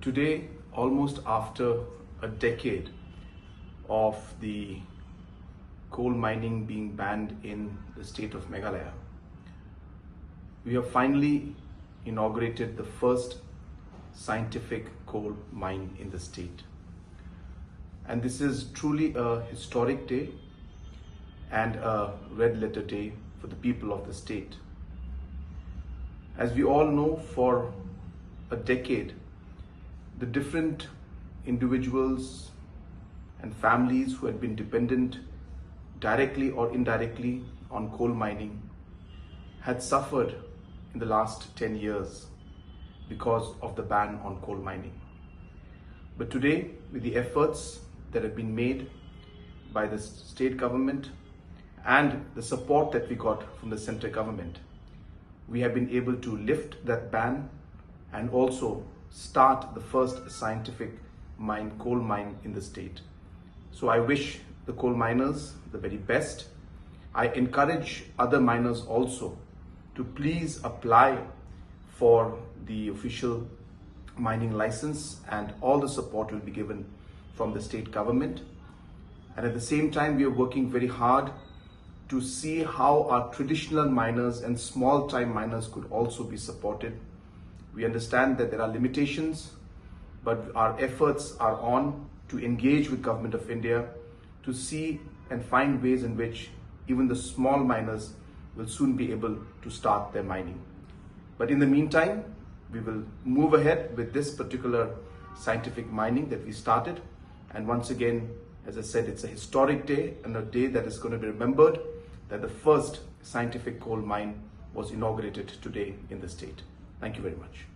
Today, almost after a decade of the coal mining being banned in the state of Meghalaya, we have finally inaugurated the first scientific coal mine in the state. And this is truly a historic day and a red letter day for the people of the state. As we all know, for a decade, the different individuals and families who had been dependent directly or indirectly on coal mining had suffered in the last 10 years because of the ban on coal mining. But today, with the efforts that have been made by the state government and the support that we got from the central government, we have been able to lift that ban and also start the first scientific coal mine in the state. So I wish the coal miners the very best. I encourage other miners also to please apply for the official mining license, and all the support will be given from the state government. And at the same time, we are working very hard to see how our traditional miners and small time miners could also be supported. We understand that there are limitations, but our efforts are on to engage with Government of India to see and find ways in which even the small miners will soon be able to start their mining. But in the meantime, we will move ahead with this particular scientific mining that we started. And once again, as I said, it's a historic day and a day that is going to be remembered, that the first scientific coal mine was inaugurated today in the state. Thank you very much.